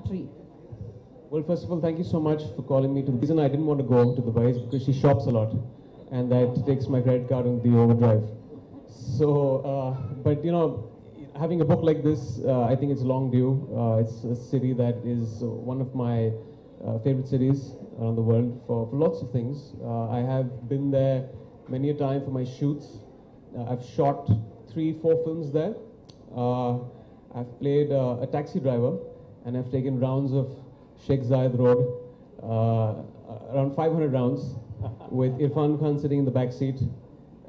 country? Well, first of all, thank you so much for calling me. The reason I didn't want to go to Dubai is because she shops a lot, and that takes my credit card on the overdrive. So, but you know, having a book like this, I think it's long due. It's a city that is one of my favorite cities around the world for lots of things. I have been there many a time for my shoots. I've shot 3-4 films there. I've played a taxi driver, and I've taken rounds of Sheikh Zayed Road, around 500 rounds, with Irfan Khan sitting in the back seat.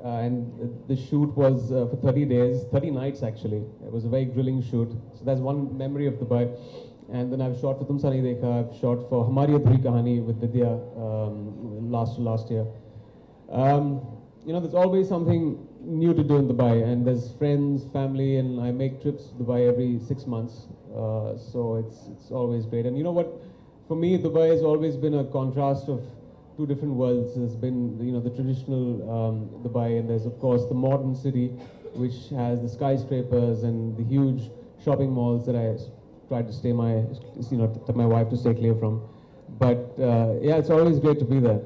And the shoot was for 30 days, 30 nights actually. It was a very grilling shoot. So that's one memory of Dubai. And then I've shot for Tum Sa Nahi Dekha. I've shot for Hamari Adhuri Kahani with Vidya last year. You know, there's always something new to do in Dubai, and there's friends, family, and I make trips to Dubai every 6 months. So it's always great. And you know what? For me, Dubai has always been a contrast of two different worlds. There's been, you know, the traditional Dubai, and there's of course the modern city, which has the skyscrapers and the huge shopping malls that I try to stay my, you know, tell my wife to stay clear from. But yeah, it's always great to be there.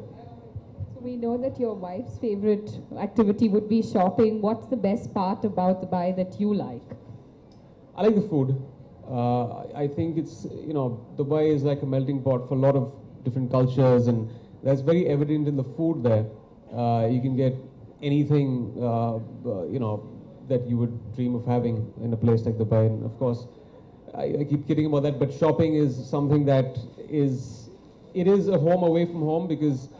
So we know that your wife's favorite activity would be shopping. What's the best part about Dubai that you like? I like the food. I think it's, you know, Dubai is like a melting pot for a lot of different cultures, and that's very evident in the food there. You can get anything, you know, that you would dream of having in a place like Dubai. And of course, I keep kidding about that, but shopping is something that is, it is a home away from home, because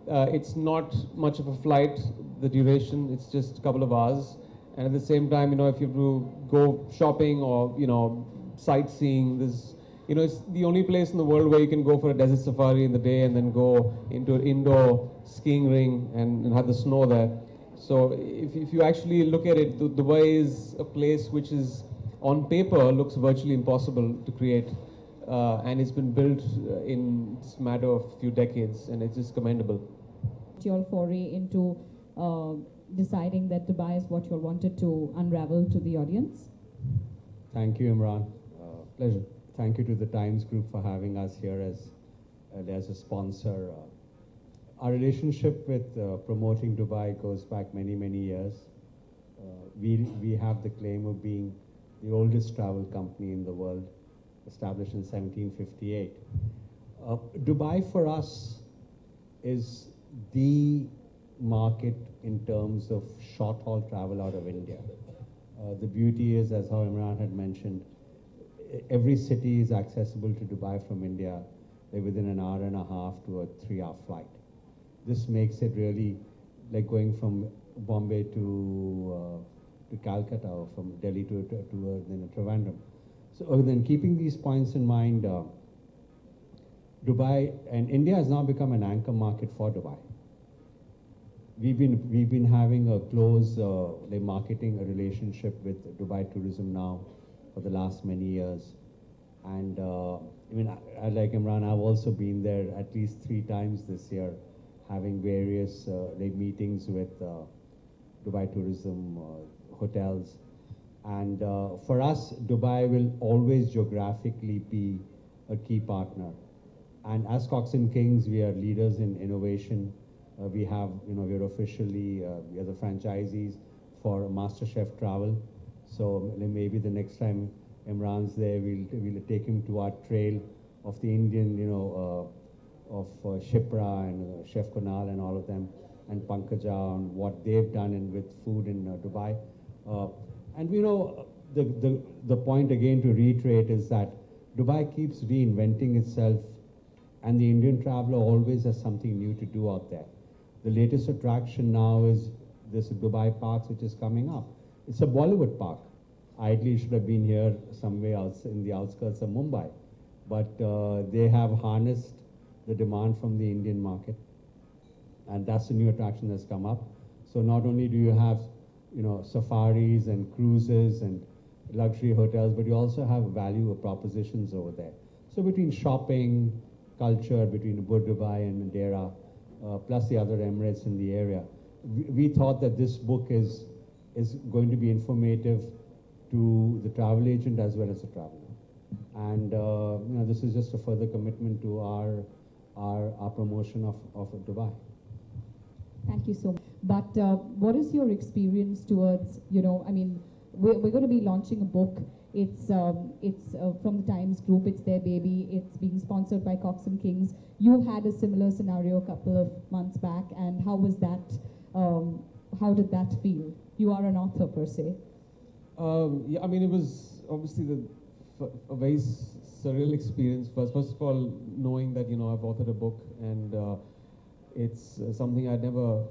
it's not much of a flight, the duration, it's just a couple of hours. And at the same time, you know, if you have to go shopping or, you know, sightseeing, this, you know, it's the only place in the world where you can go for a desert safari in the day and then go into an indoor skiing ring and have the snow there. So if you actually look at it, Dubai is a place which is, on paper, looks virtually impossible to create. And it's been built in just a matter of a few decades, and it's just commendable. Your foray into deciding that Dubai is what you wanted to unravel to the audience? Thank you, Emraan. Pleasure. Thank you to the Times Group for having us here as a sponsor. Our relationship with promoting Dubai goes back many, many years. We have the claim of being the oldest travel company in the world, established in 1758. Dubai for us is the market in terms of short-haul travel out of India. The beauty is, as how Emraan had mentioned, every city is accessible to Dubai from India within an hour and a half to a 3-hour flight. This makes it really like going from Bombay to Calcutta, or from Delhi to Trivandrum. So then, keeping these points in mind, Dubai and India has now become an anchor market for Dubai. We've been having a close marketing relationship with Dubai Tourism now for the last many years, and I mean, I like Emraan, I've also been there at least 3 times this year, having various meetings with Dubai Tourism hotels. And for us, Dubai will always geographically be a key partner. And as Cox and Kings, we are leaders in innovation. We have, you know, we're officially, we are the franchisees for MasterChef Travel. So maybe the next time Emraan's there, we'll take him to our trail of the Indian, you know, of Shipra and Chef Kunal and all of them, and Pankaja on what they've done with food in Dubai. And you know, the point again to reiterate is that Dubai keeps reinventing itself, and the Indian traveler always has something new to do out there. The latest attraction now is this Dubai Parks, which is coming up. It's a Bollywood park. Ideally, it should have been here somewhere else in the outskirts of Mumbai. But they have harnessed the demand from the Indian market, and that's a new attraction that's come up. So not only do you have, you know, safaris and cruises and luxury hotels, but you also have value propositions over there. So between shopping, culture, between Dubai and Madeira, plus the other Emirates in the area, we thought that this book is going to be informative to the travel agent as well as the traveler. And this is just a further commitment to our promotion of Dubai. Thank you so much. But what is your experience towards, I mean, we're going to be launching a book. It's from the Times Group. It's their baby. It's being sponsored by Cox and Kings. You had a similar scenario a couple of months back, and how was that? How did that feel? You are an author per se. Yeah, I mean, it was obviously a very surreal experience. First of all, knowing that I've authored a book, and it's something I'd never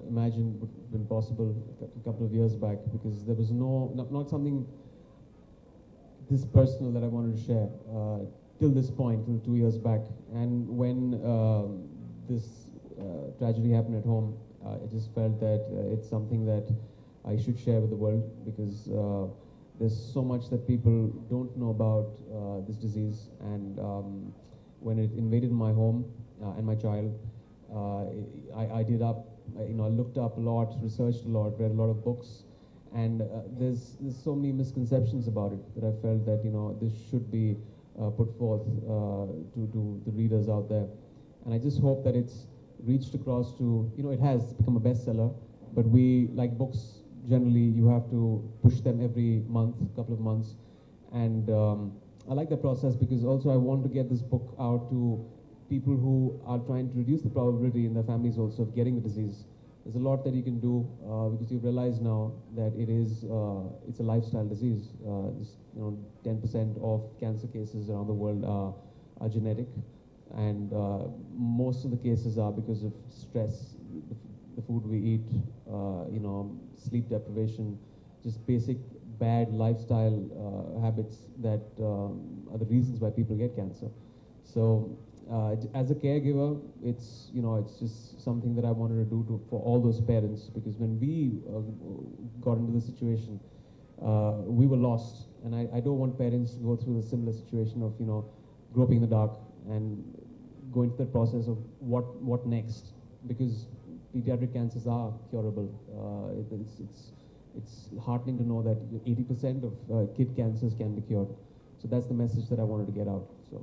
imagined would have been possible a couple of years back, because there was not something this personal that I wanted to share till this point, till 2 years back. And when this tragedy happened at home, I just felt that it's something that I should share with the world, because there's so much that people don't know about this disease. And when it invaded my home and my child, I looked up a lot, researched a lot, read a lot of books, and there's so many misconceptions about it that I felt that this should be put forth to the readers out there. And I just hope that it's reached across to, it has become a bestseller, but we, like books, generally you have to push them every month, couple of months. And I like the process, because also I want to get this book out to people who are trying to reduce the probability in their families also of getting the disease. There's a lot that you can do, because you realize now that it's a lifestyle disease. 10% of cancer cases around the world are genetic, and most of the cases are because of stress, the food we eat, sleep deprivation, just basic bad lifestyle habits that are the reasons why people get cancer. So as a caregiver, it's just something that I wanted to do for all those parents, because when we got into the situation, we were lost, and I don't want parents to go through a similar situation of groping in the dark and going through the process of what next, because pediatric cancers are curable. It's heartening to know that 80% of kid cancers can be cured. So that's the message that I wanted to get out. So.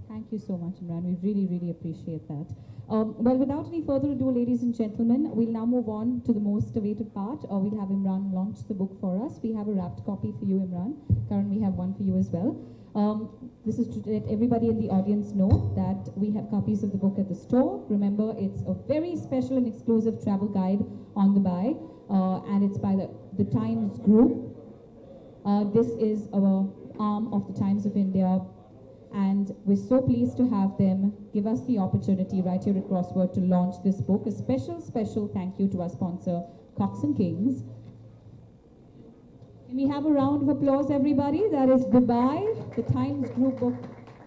Thank you so much, Emraan. We really, really appreciate that. Well, without any further ado, ladies and gentlemen, we'll now move on to the most awaited part. We'll have Emraan launch the book for us. We have a wrapped copy for you, Emraan. Karan, we have one for you as well. This is to let everybody in the audience know that we have copies of the book at the store. Remember, it's a very special and exclusive travel guide on Dubai, and it's by the Times Group. This is our arm of the Times of India, and we're so pleased to have them give us the opportunity right here at Crossword to launch this book. A special thank you to our sponsor, Cox and Kings. Can we have a round of applause, everybody? That is Dubai, the Times Group book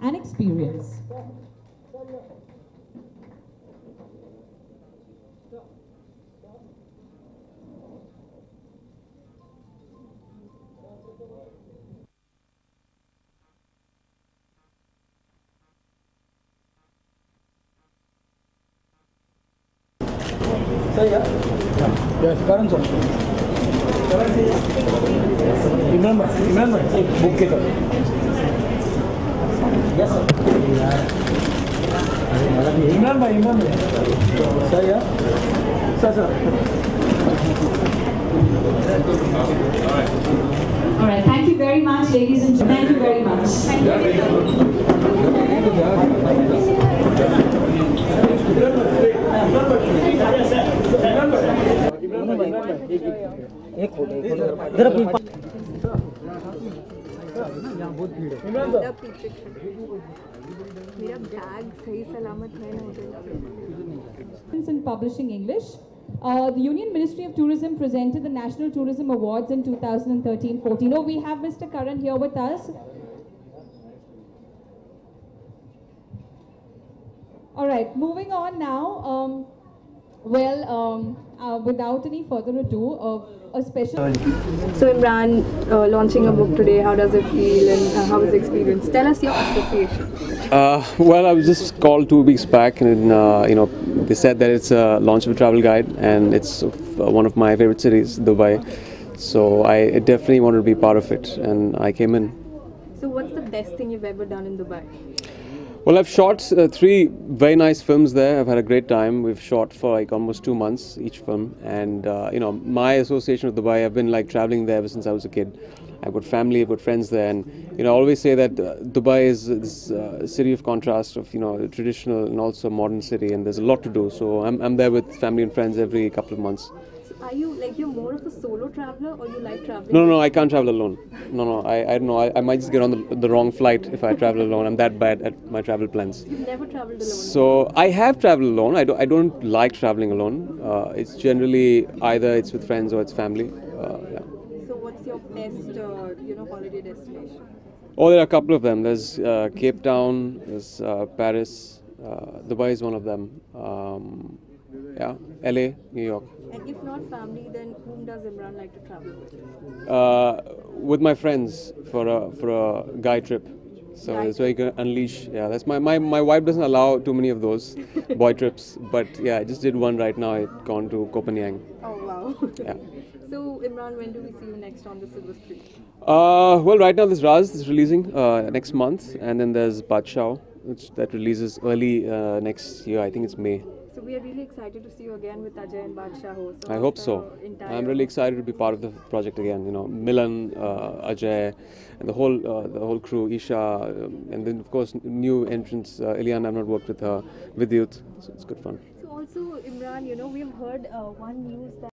and experience. Sir, yeah? Yes, Karan sir. Remember, book it up. Yes, sir. Remember. Sir, yeah? Sir. All right, thank you very much, ladies and gentlemen. Thank you very much. Thank मेरा bag सही सलामत है ना In publishing English, the Union Ministry of Tourism presented the National Tourism Awards in 2013-14. Oh, we have Mr. Karan here with us. All right, moving on now. Without any further ado, a special... So Emraan, launching a book today, how does it feel and how was the experience? Tell us your association. Well, I was just called 2 weeks back, and they said that it's a launch of a travel guide, and it's one of my favorite cities, Dubai. So I definitely wanted to be part of it, and I came in. So what's the best thing you've ever done in Dubai? Well, I've shot 3 very nice films there. I've had a great time. We've shot for like almost 2 months each film, and you know, my association with Dubai, I've been like traveling there ever since I was a kid. I've got family, I've got friends there, and you know, I always say that Dubai is this city of contrast, of, you know, traditional and also modern city, and there's a lot to do. So I'm there with family and friends every couple of months. Are you like, you're more of a solo traveler, or you like traveling? No, I can't travel alone. No, I don't know. I might just get on the wrong flight if I travel alone. I'm that bad at my travel plans. You've never traveled alone? So I have traveled alone. I don't like traveling alone. It's generally either it's with friends or it's family. Yeah. So what's your best, holiday destination? Oh, there are a couple of them. There's Cape Town, there's Paris, Dubai is one of them. Yeah, LA, New York. And if not family, then whom does Emraan like to travel with? With my friends for a guy trip. So Guy it's where you can unleash. Yeah, that's my wife doesn't allow too many of those boy trips. But yeah, I just did one right now. I've gone to Copenhagen. Oh wow. Yeah. So Emraan, when do we see you next on the silver screen? Well, right now there's Raz is releasing next month, and then there's Badshah, that releases early next year. I think it's May. So we are really excited to see you again with Ajay and Badshah. So I hope so. I'm really excited to be part of the project again. You know, Milan, Ajay, and the whole crew, Isha, and then of course new entrants, Iliana. I've not worked with her, with youth, so it's good fun. So also Emraan, we've heard one news that